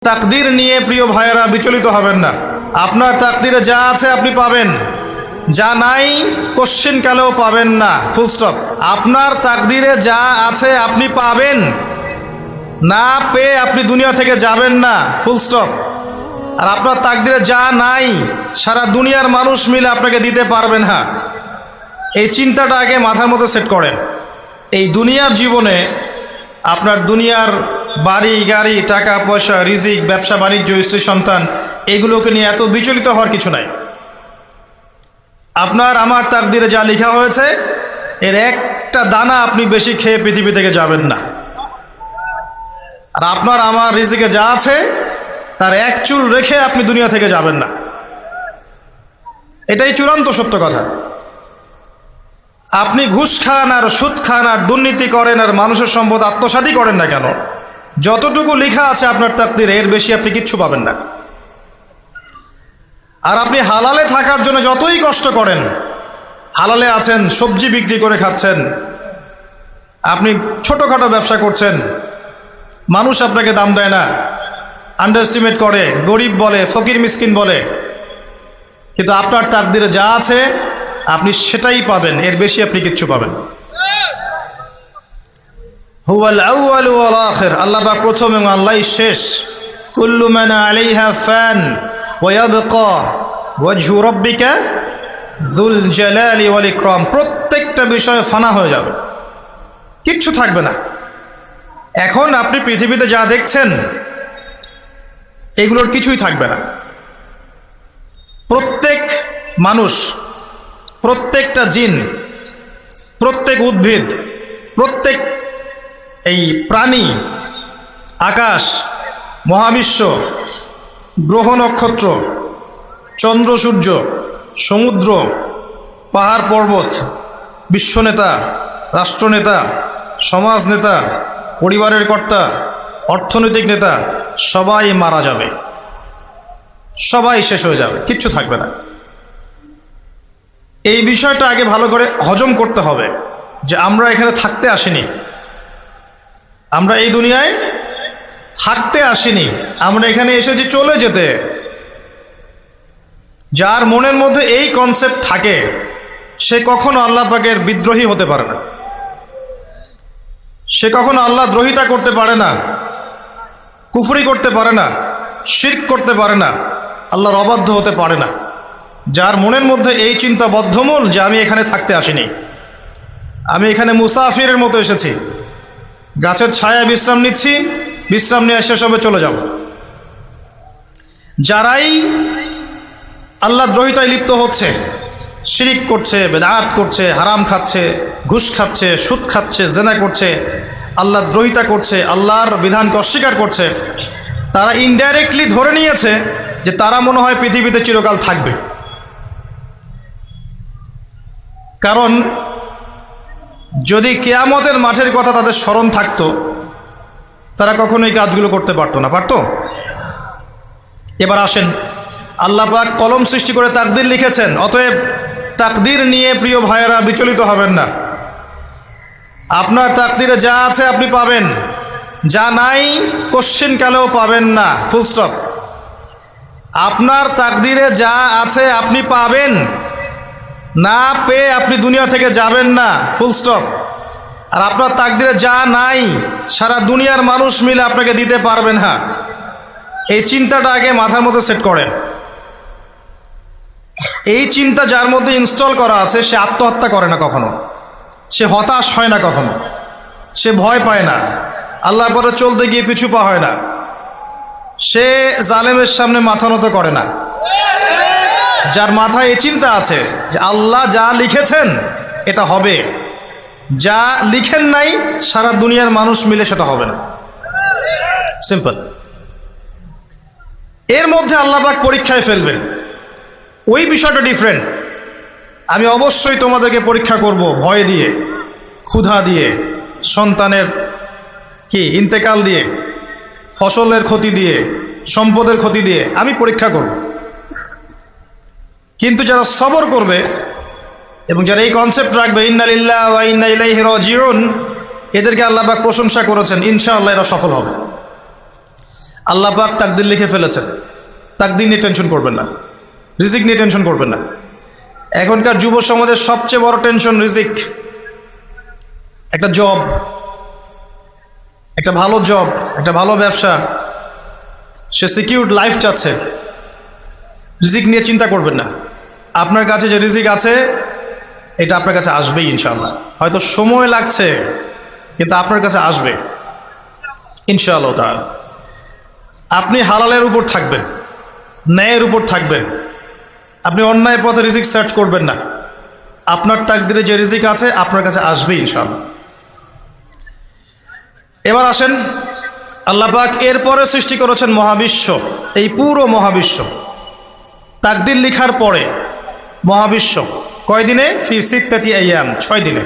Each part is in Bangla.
তাকদীর নিয়ে প্রিয় ভাইয়েরা বিচলিত হবেন না। আপনার তাকদীরে যা আছে আপনি পাবেন, যা নাই কোশ্চিন কালেও পাবেন না, ফুল স্টপ। আপনার তাকদীরে যা আছে আপনি পাবেন, না পেয়ে আপনি দুনিয়া থেকে যাবেন না, ফুল স্টপ। আর আপনার তাকদীরে যা নাই সারা দুনিয়ার মানুষ মিলে আপনাকে দিতে পারবে না। এই চিন্তাটা আগে মাথার মধ্যে সেট করেন। এই দুনিয়ার জীবনে আপনার দুনিয়ার বাড়ি গাড়ি, টাকা পয়সা, রিজিক, ব্যবসা বাণিজ্য, স্ত্রী সন্তান, এগুলোকে নিয়ে এত বিচলিত হওয়ার কিছু নাই। আপনার আমার তাকদীরে যা লেখা হয়েছে এর একটা দানা আপনি বেশি খেয়ে পৃথিবী থেকে যাবেন না। আর আপনার আমার রিজিকে যা আছে তার এক চুল রেখে আপনি দুনিয়া থেকে যাবেন না। এটাই চূড়ান্ত সত্য কথা। আপনি ঘুষ খান আর সুদ খান আর দুর্নীতি করেন আর মানুষের সম্পদ আত্মসাৎই করেন না কেন, যতটুকু লেখা আছে আপনার তাকদীরে এর বেশি আপনি কিচ্ছু পাবেন না। আর আপনি হালালে থাকার জন্য যতই কষ্ট করেন, হালালে আছেন, সবজি বিক্রি করে খাচ্ছেন, আপনি ছোটোখাটো ব্যবসা করছেন, মানুষ আপনাকে দাম দেয় না, আন্ডার এস্টিমেট করে, গরিব বলে, ফকির মিসকিন বলে, কিন্তু আপনার তাকদীরে যা আছে আপনি সেটাই পাবেন, এর বেশি আপনি কিচ্ছু পাবেন। হুয়াল আউয়ালু ওয়াল আখির, আল্লাহ পাক প্রথম এবং আল্লাহই শেষ। কুল্লু মান আলাইহা ফান ওয়া ইয়াবকা ওয়াজহু রাব্বিকা যুল জালালি ওয়াল ইকরাম। প্রত্যেকটা বিষয় ফানা হয়ে যাবে, কিচ্ছু থাকবে না। এখন আপনি পৃথিবীতে যা দেখছেন এগুলোর কিছুই থাকবে না। প্রত্যেক মানুষ, প্রত্যেকটা জিন, প্রত্যেক উদ্ভিদ, প্রত্যেক এই প্রাণী, আকাশ, মহাবিশ্ব, গ্রহ নক্ষত্র, চন্দ্র সূর্য, সমুদ্র, পাহাড় পর্বত, বিশ্বনেতা, রাষ্ট্রনেতা, সমাজ নেতা, পরিবারের কর্তা, অর্থনৈতিক নেতা, সবাই মারা যাবে, সবাই শেষ হয়ে যাবে, কিচ্ছু থাকবে না। এই বিষয়টা আগে ভালো করে হজম করতে হবে যে আমরা এখানে থাকতে আসিনি, আমরা এই দুনিয়ায় থাকতে আসিনি, আমরা এখানে এসেছি চলে যেতে। যার মনের মধ্যে এই কনসেপ্ট থাকে সে কখনো আল্লাহ পাকের বিদ্রোহী হতে পারে না, সে কখনো আল্লাহ দ্রোহিতা করতে পারে না, কুফরি করতে পারে না, শিরক করতে পারে না, আল্লাহর অবাধ্য হতে পারে না। যার মনের মধ্যে এই চিন্তা বদ্ধমূল যে আমি এখানে থাকতে আসিনি, আমি এখানে মুসাফিরের মতো এসেছি, গাছের ছায়া বিশ্রাম নিচ্ছি, বিশ্রাম নিয়ে শেষ হবে চলে যাব। যারাই আল্লাহ দ্রোহিতায় লিপ্ত হচ্ছে, শিরিক করছে, বেদাত করছে, হারাম খাচ্ছে, ঘুষ খাচ্ছে, সুদ খাচ্ছে, জেনা করছে, আল্লাহ দ্রোহিতা করছে, আল্লাহর বিধানকে অস্বীকার করছে, তারা ইনডাইরেক্টলি ধরে নিয়েছে যে তারা মনে হয় পৃথিবীতে চিরকাল থাকবে। কারণ যদি কিয়ামতের মাঠের কথা তাদের স্মরণ থাকতো তারা কখনো এই কাজগুলো করতে পারতো না, পারতো? এবার আসেন, আল্লাহ পাক কলম সৃষ্টি করে তাকদীর লিখেছেন, অতএব তাকদীর নিয়ে প্রিয় ভাইয়েরা বিচলিত হবেন না। আপনার তাকদীরে যা আছে আপনি পাবেন, যা নাই কোশ্চিন কালেও পাবেন না, ফুল স্টপ। আপনার তাকদীরে যা আছে আপনি পাবেন, না পেয়ে আপনি দুনিয়া থেকে যাবেন না, ফুল স্টপ। আর আপনার তাকদীরে যা নাই সারা দুনিয়ার মানুষ মিলে আপনাকে দিতে পারবে না। এই চিন্তাটা আগে মাথার মধ্যে সেট করেন। এই চিন্তা যার মধ্যে ইনস্টল করা আছে সে আত্মহত্যা করে না কখনো, সে হতাশ হয় না কখনো, সে ভয় পায় না, আল্লাহর পথে চলতে গিয়ে পিছু পা হয় না, সে জালেমের সামনে মাথা নত করে না। যার মাথায় এই চিন্তা আছে যে আল্লাহ যা লিখেছেন এটা হবে, যা লিখেন নাই সারা দুনিয়ার মানুষ মিলে সেটা হবে না, সিম্পল। এর মধ্যে আল্লাহ পাক পরীক্ষায় ফেলবেন, ওই বিষয়টা ডিফারেন্ট। আমি অবশ্যই তোমাদেরকে পরীক্ষা করব ভয় দিয়ে, ক্ষুধা দিয়ে, সন্তানের কি ইন্তেকাল দিয়ে, ফসলের ক্ষতি দিয়ে, সম্পদের ক্ষতি দিয়ে আমি পরীক্ষা করব। কিন্তু যারা সবর করবে এবং যারা এই কনসেপ্ট রাখবে ইন্না লিল্লাহি ওয়া ইন্না ইলাইহি রাজিউন, এদেরকে আল্লাহ পাক প্রশংসা করেছেন, ইনশাআল্লাহ এরা সফল হবে। আল্লাহ পাক তাকদির লিখে ফেলেছেন, তাকদির নিয়ে টেনশন করবেন না, রিজিক নিয়ে টেনশন করবেন না। এখনকার যুব সমাজের সবচেয়ে বড় টেনশন রিজিক। একটা জব, একটা ভালো জব, একটা ভালো ব্যবসা, সে সিকিউরড লাইফ চাচ্ছে। রিজিক নিয়ে চিন্তা করবেন না, আপনার কাছে যে রিজিক আছে এটা আপনার কাছে আসবেই ইনশাআল্লাহ। হয়তো সময় লাগছে কিন্তু আপনার কাছে আসবে ইনশাআল্লাহ তাআলা। আপনি হালালের উপর থাকবেন, ন্যায়ের উপর থাকবেন, আপনি অন্যায় পথে রিজিক সার্চ করবেন না। আপনার তাকদিরে যে রিজিক আছে আপনার কাছে আসবে ইনশাআল্লাহ। এবার আসেন, আল্লাহ পাক এরপরে সৃষ্টি করেছেন মহাবিশ্ব, এই পুরো মহাবিশ্ব। তাকদির লিখার পরে মহাবিশ্ব কয় দিনে? ফি সিত্তাতি আইয়াম, 6 দিনে।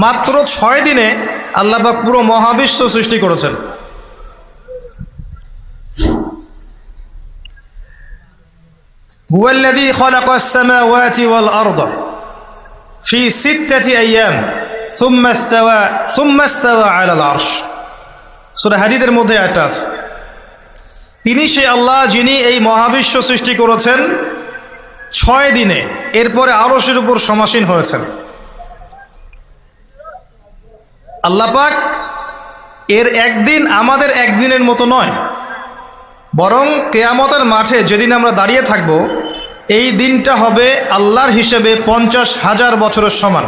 মাত্র 6 দিনে আল্লাহ পাক পুরো মহাবিশ্ব সৃষ্টি করেছেন। হুয়াল্লাযী খালাকাস সামাওয়াতি ওয়াল আরদা ফি সিত্তাতি আইয়াম সুম্মা ইস্তাওয়া আলাল আরশ। সূরা হাদীদের মধ্যে একটা আছে, তিনি সেই আল্লাহ যিনি এই মহাবিশ্ব সৃষ্টি করেছেন 6 দিনে, এরপরে আরশের উপর সমাসীন হয়েছেন। আল্লাহ পাক এর একদিন আমাদের একদিনের মতো নয়, বরং কিয়ামতের মাঠে যেদিন আমরা দাঁড়িয়ে থাকব এই দিনটা হবে আল্লাহর হিসেবে 50,000 বছরের সমান।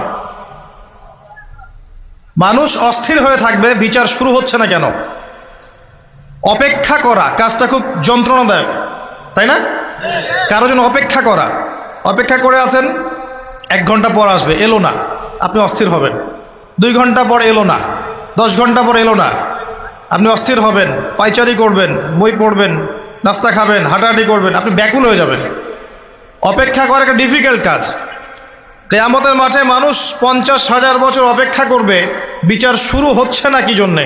মানুষ অস্থির হয়ে থাকবে, বিচার শুরু হচ্ছে না কেন। অপেক্ষা করা কাজটা খুব যন্ত্রণাদায়ক, তাই না? কারো জন্য অপেক্ষা করা, অপেক্ষা করে আছেন, 1 ঘন্টা পর আসবে, এলো না, আপনি অস্থির হবেন। 2 ঘন্টা পর এলো না, 10 ঘন্টা পর এলো না, আপনি অস্থির হবেন, পায়চারি করবেন, বই পড়বেন, নাস্তা খাবেন, হাঁটাহাঁটি করবেন, আপনি ব্যাকুল হয়ে যাবেন। অপেক্ষা করা একটা ডিফিকাল্ট কাজ। কিয়ামতের মাঠে মানুষ 50,000 বছর অপেক্ষা করবে, বিচার শুরু হচ্ছে না কি জন্যে।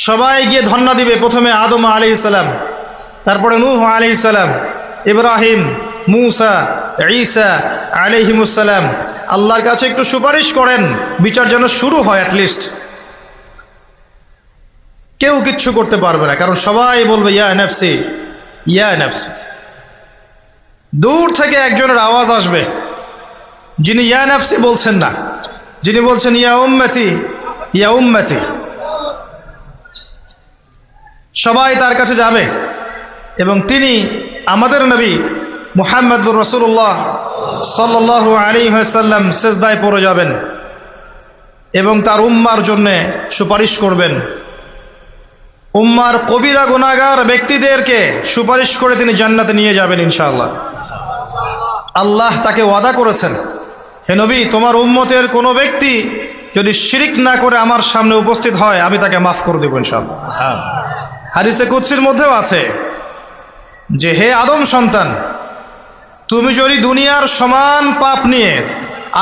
সবাই গিয়ে ধন্না দিবে, প্রথমে আদম আলাইহিস সালাম, তারপরে নূহ আলাইহিস সালাম, ইব্রাহিম, মূসা, ঈসা আলাইহিমুস সালাম। আল্লাহর কাছে একটু সুপারিশ করেন, বিচার যেন শুরু হয় অ্যাটলিস্ট। কেউ কিচ্ছু করতে পারবে না, কারণ সবাই বলবে ইয়া নাফসি, ইয়া নাফসি। দূর থেকে একজনের আওয়াজ আসবে, যিনি ইয়া নাফসি বলছেন না, যিনি বলছেন ইয়া উম্মতি, ইয়া উম্মতি। সবাই তার কাছে যাবে এবং তিনি আমাদের নবী মুহাম্মদুর রাসূলুল্লাহ সাল্লাল্লাহু আলাইহি ওয়াসাল্লাম সিজদায় পড়ে যাবেন এবং তার উম্মার জন্যে সুপারিশ করবেন। উম্মার কবিরা গুনাহগার ব্যক্তিদেরকে সুপারিশ করে তিনি জান্নাতে নিয়ে যাবেন ইনশাআল্লাহ। আল্লাহ তাকে ওয়াদা করেছেন, হে নবী, তোমার উম্মতের কোনো ব্যক্তি যদি শিরিক না করে আমার সামনে উপস্থিত হয় আমি তাকে মাফ করে দেব ইনশাআল্লাহ। হাদিসে কুদসির মধ্যেও আছে যে হে আদম সন্তান, তুমি যদি দুনিয়ার সমান পাপ নিয়ে,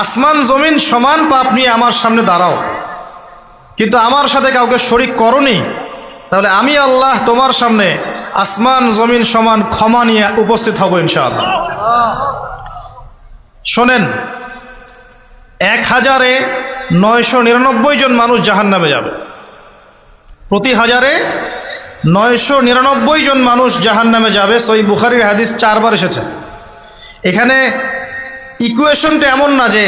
আসমান জমিন সমান পাপ নিয়ে আমার সামনে দাঁড়াও, কিন্তু আমার সাথে কাউকে শরিক করনি, তাহলে আমি আল্লাহ তোমার সামনে আসমান জমিন সমান ক্ষমা নিয়ে উপস্থিত হব ইনশাআল্লাহ। শোনেন, 1000-999 জন মানুষ জাহান্নামে যাবে, প্রতি 1000-999 জন মানুষ জাহান্নামে যাবে। সহিহ বুখারীর হাদিস 4 বার এসেছে। এখানে ইকুয়েশনটা এমন না যে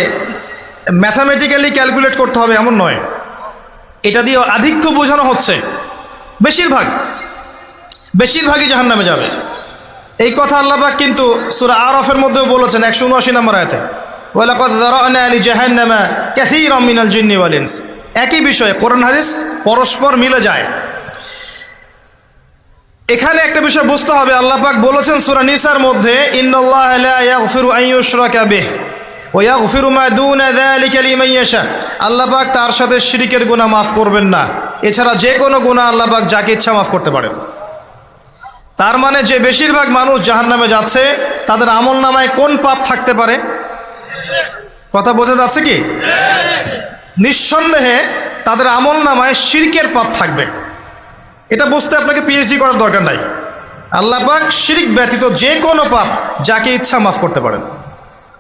ম্যাথামেটিক্যালি ক্যালকুলেট করতে হবে, এমন নয়। এটা দিয়ে আধিক্য বোঝানো হচ্ছে, বেশিরভাগই জাহান্নামে যাবে। এই কথা আল্লাহ পাক কিন্তু সূরা আরাফের মধ্যেও বলেছেন 179 নম্বর আয়াতে, ওয়ালাকাদ যারানা লিজাহান্নামা কাসীরাম মিনাল জিন্নি ওয়াল ইনস। একই বিষয়ে কোরআন হাদিস পরস্পর মিলে যায়। এখানে একটা বিষয় বুঝতে হবে, আল্লাহ পাক বলেছেন সূরা নিসার মধ্যে, ইন্নাল্লাহা লা ইয়াগফিরু আন ইউশরাকা বিহি ওয়া ইয়াগফিরু মা দুনা যালিকা লিমান ইয়াশা। আল্লাহ পাক তার সাথে শিরকের গুনাহ মাফ করবেন না, এছাড়া যে কোনো গুনাহ আল্লাহ পাক যাকে ইচ্ছা মাফ করতে পারেন। তার মানে যে বেশিরভাগ মানুষ জাহান্নামে যাচ্ছে তাদের আমল নামায় কোন পাপ থাকতে পারে? কথা বোঝা যাচ্ছে কি? নিঃসন্দেহে তাদের আমল নামায় শিরকের পাপ থাকবে। এটা বুঝতে আপনাকে পিএইচডি করার দরকার নাই। আল্লাহ পাক শিরক ব্যতীত যে কোনো পাপ যাকে ইচ্ছা মাফ করতে পারেন।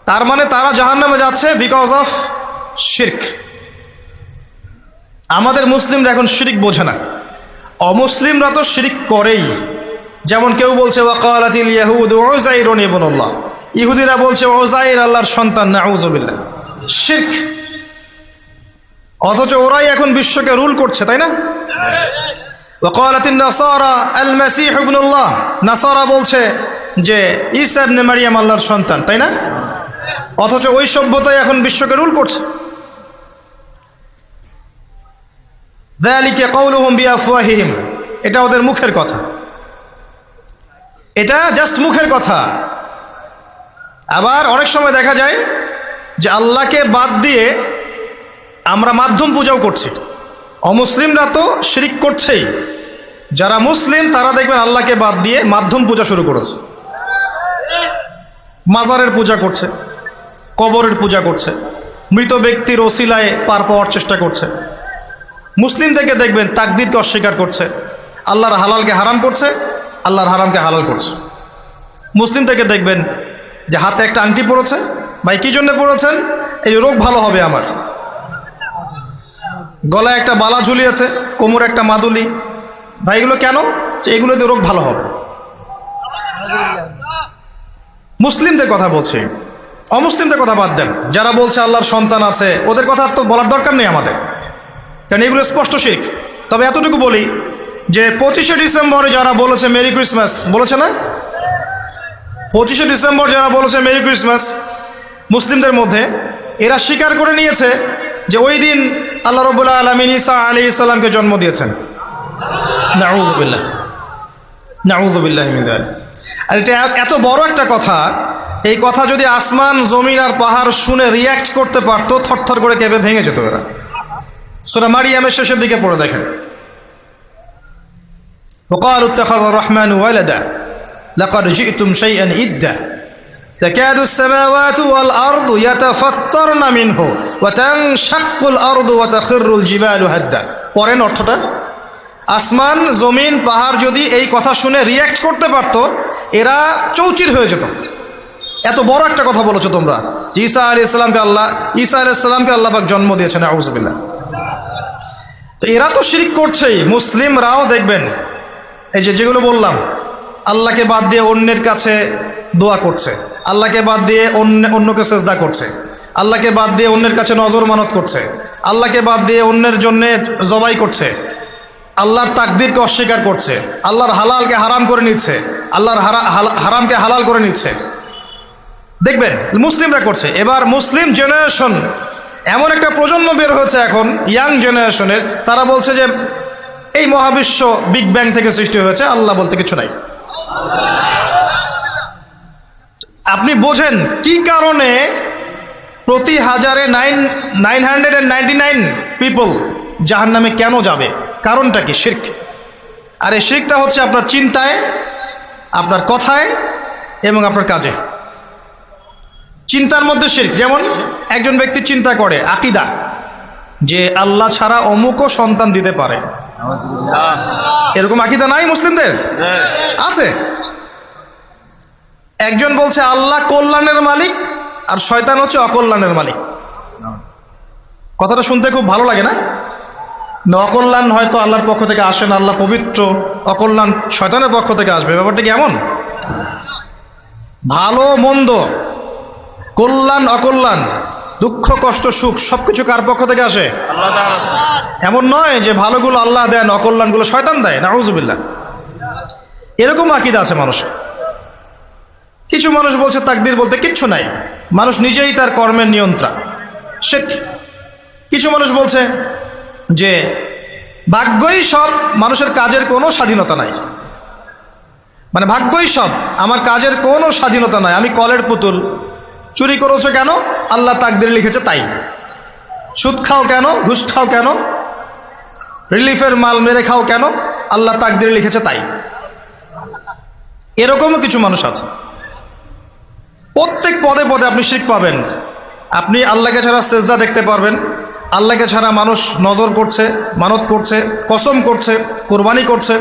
তার মানে তারা জাহান্নামে যাচ্ছে বিকজ অফ শিরক। আমাদের মুসলিমরা এখন শিরক বোঝে না, অমুসলিমরা তো শিরক করেই। যেমন কেউ বলছে ওয়াকালাতিল ইয়াহুদ উযাইরুন ইবনুল্লাহ, ইহুদিরা বলছে উযাইর আল্লাহর সন্তান, নাউযুবিল্লাহ, শিরক। অথচ ওরাই এখন বিশ্বকে রুল করছে, তাই না? ওয়াকালাতিন নাসারা আল মাসীহ ইবনুল্লাহ, নাসারা বলছে যে ঈসা ইবনে মারইয়াম আল্লাহর সন্তান, তাই না? অথচ ওই সভ্যতাই এখন বিশ্বকে রুল করছে। যালিকা কাউলুহুম বিআফওয়াহিহিম, এটা ওদের মুখের কথা, এটা জাস্ট মুখের কথা। আবার অনেক সময় দেখা যায় যে আল্লাহকে বাদ দিয়ে আমরা মাধ্যম পূজাও করছি। অমুসলিমরা তো শিরক করছেই, যারা মুসলিম তারা দেখবেন আল্লাহকে বাদ দিয়ে মাধ্যম পূজা শুরু করেছে। মাজারের পূজা করছে, কবরের পূজা করছে, মৃত ব্যক্তির ওসিলায় পার পাওয়ার চেষ্টা করছে। মুসলিম থেকে দেখবেন তাকদীরকে অস্বীকার করছে, আল্লাহর হালালকে হারাম করছে, আল্লাহর হারামকে হালাল করছে। মুসলিম থেকে দেখবেন যে হাতে একটা আংটি পড়েছে, ভাই কী জন্য পড়েছেন? এই রোগ ভালো হবে আমার। গলায় একটা বালা ঝুলিয়েছে, কোমরে একটা মাদুলি, ভাই এগুলো কেন? যে এগুলোতে রোগ ভালো হবে। মুসলিমদের কথা বলছি, অমুসলিমদের কথা বাদ দেন। যারা বলছে আল্লাহর সন্তান আছে, ওদের কথা তো বলার দরকার নেই আমাদের, কারণ এগুলো স্পষ্ট শিরক। তবে এতটুকু বলি যে 25শে ডিসেম্বরে যারা বলেছে মেরি ক্রিসমাস, বলেছে না? 25শে ডিসেম্বর যারা বলেছে মেরি ক্রিসমাস, মুসলিমদের মধ্যে এরা স্বীকার করে নিয়েছে যে ওই দিন আল্লাহ রাব্বুল আলামিন ঈসা আলাইহিস সালামকে জন্ম দিয়েছেন। নাউযুবিল্লাহ, নাউযুবিল্লাহি মিন যালিক। আর এটা এত বড় একটা কথা, এই কথা যদি আসমান জমিন আর পাহাড় শুনে রিয়্যাক্ট করতে পারতো, থরথর করে কেঁপে ভেঙে যেত এরা। সূরা মারিয়ামের শেষের দিকে পড়ে দেখেন, وقالوا اتخذ الرحمن ولدا لقد جئتم شيئا إدا تكاد السماوات والأرض يتفطرن منه وتنشق الأرض وتخر الجبال هدا। পরেন অর্থটা, আসমান জমিন পাহাড় যদি এই কথা শুনে রিয়্যাক্ট করতে পারত, এরা চৌচির হয়ে যেত। এত বড় একটা কথা বলেছো তোমরা যে ঈসা আলাইহিস সালামকে আল্লাহ পাক জন্ম দিয়েছেন। আউযুবিল্লাহ। তো এরা তো শিরক করছেই। মুসলিমরাও দেখবেন এই যেগুলো বললাম, আল্লাহকে বাদ দিয়ে অন্যের কাছে দোয়া করছে, আল্লাহকে বাদ দিয়ে অন্যকে সেজদা করছে, আল্লাহকে বাদ দিয়ে অন্যের কাছে নজর মানত করছে, আল্লাহকে বাদ দিয়ে অন্যের জন্যে জবাই করছে, আল্লাহর তাকদীরকে অস্বীকার করছে, আল্লাহর হালালকে হারাম করে নিচ্ছে, আল্লাহর হারামকে হালাল করে নিচ্ছে। দেখবেন মুসলিমরা করছে। এবার মুসলিম জেনারেশন, এমন একটা প্রজন্ম বের হয়েছে এখন ইয়াং জেনারেশনের, তারা বলছে যে এই মহাবিশ্ব বিগ ব্যাং থেকে সৃষ্টি হয়েছে, আল্লাহ বলতে কিছু নাই। আপনি বোঝেন কি কারণে প্রতি হাজারে 999 পিপল জাহান্নামে কেন যাবে? কারণটা কি? শিরক। আর এই শিরকটা হচ্ছে আপনার চিন্তায়, আপনার কথায় এবং আপনার কাজে। চিন্তার মধ্যে শিরক। যেমন একজন ব্যক্তি চিন্তা করে আকীদা যে আল্লাহ ছাড়া অমুকও সন্তান দিতে পারে, এরকম আকীদা নাই মুসলিমদের? আছে। একজন বলছে আল্লাহ কল্যাণের মালিক আর শয়তান হচ্ছে অকল্যাণের মালিক। কথাটা শুনতে খুব ভালো লাগে না? অকল্যাণ হয়তো আল্লাহর পক্ষ থেকে আসে না, আল্লাহ পবিত্র, অকল্যাণ শয়তানের পক্ষ থেকে আসবে। ব্যাপারটা কি এমন? ভালো মন্দ, কল্যাণ অকল্যাণ, দুঃখ কষ্ট সুখ সবকিছু কার পক্ষ থেকে আসে? এমন নয় যে ভালোগুলো আল্লাহ দেন, অকল্যাণগুলো শয়তান দেয়। নাউযুবিল্লাহ। এরকম আকীদা আছে মানুষের। কিছু মানুষ বলছে তাকদীর বলতে কিচ্ছু নাই, মানুষ নিজেই তার কর্মের নিয়ন্ত্রণ, শিরক। কিছু মানুষ বলছে যে ভাগ্যই সব, মানুষের কাজের কোনো স্বাধীনতা নাই। মানে ভাগ্যই সব, আমার কাজের কোনো স্বাধীনতা নাই, আমি কলের পুতুল। চুরি করেছো কেন? আল্লাহ তাকদীরে লিখেছে তাই। সুদ খাও কেন? ঘুষ খাও কেন? রিলিফের মাল মেরে খাও কেন? আল্লাহ তাকদীরে লিখেছে তাই। এরকমও কিছু মানুষ আছে। প্রত্যেক পদে পদে আপনি শিরক পাবেন। আপনি আল্লাহকে ছাড়া সেজদা দেখতে পারবেন, আল্লাহকে ছাড়া মানুষ নজর করছে, মানত করছে, কসম করছে, কোরবানি করছে,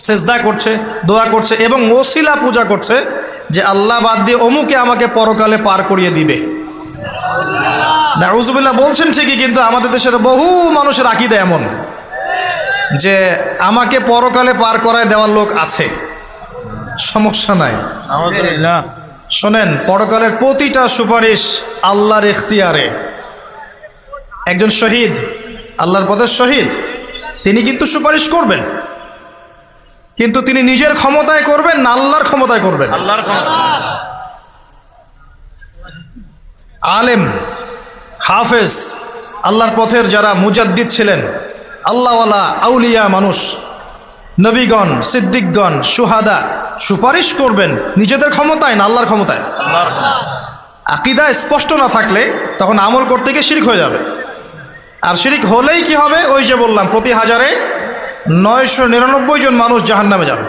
সেজদা করছে, দোয়া করছে এবং ওসিলা পূজা করছে যে আল্লাহ বাদ দিয়ে অমুকে আমাকে পরকালে পার করিয়ে দিবে। নাউযুবিল্লাহ বলছেন ঠিকই, কিন্তু আমাদের দেশের বহু মানুষের আকীদা এমন। যে আমাকে পরকালে পার করায় দেওয়ার লোক আছে, সমস্যা নাই। আলহামদুলিল্লাহ। শোনেন, পরকালের প্রতিটা সুপারিশ আল্লাহর ইখতিয়ারে। একজন শহীদ, আল্লাহর পথের শহীদ, তিনি কিন্তু সুপারিশ করবেন, কিন্তু তিনি নিজের ক্ষমতায় করবেন না আল্লাহর ক্ষমতায় করবেন? আল্লাহর ক্ষমতা। আলেম, হাফেজ, আল্লাহর পথের যারা মুজাদ্দিদ ছিলেন, আল্লাহওয়ালা আউলিয়া মানুষ, নবীগণ, সিদ্দিকগণ, সুহাদা, সুপারিশ করবেন নিজেদের ক্ষমতায় না আল্লাহর ক্ষমতায়? আল্লাহর ক্ষমতা। আকীদা স্পষ্ট না থাকলে তখন আমল করতে গিয়ে শিরক হয়ে যাবে। আর শিরক হলেই কি হবে? ওই যে বললাম, প্রতি হাজারে 999 জন মানুষ জাহান্নামে যাবে।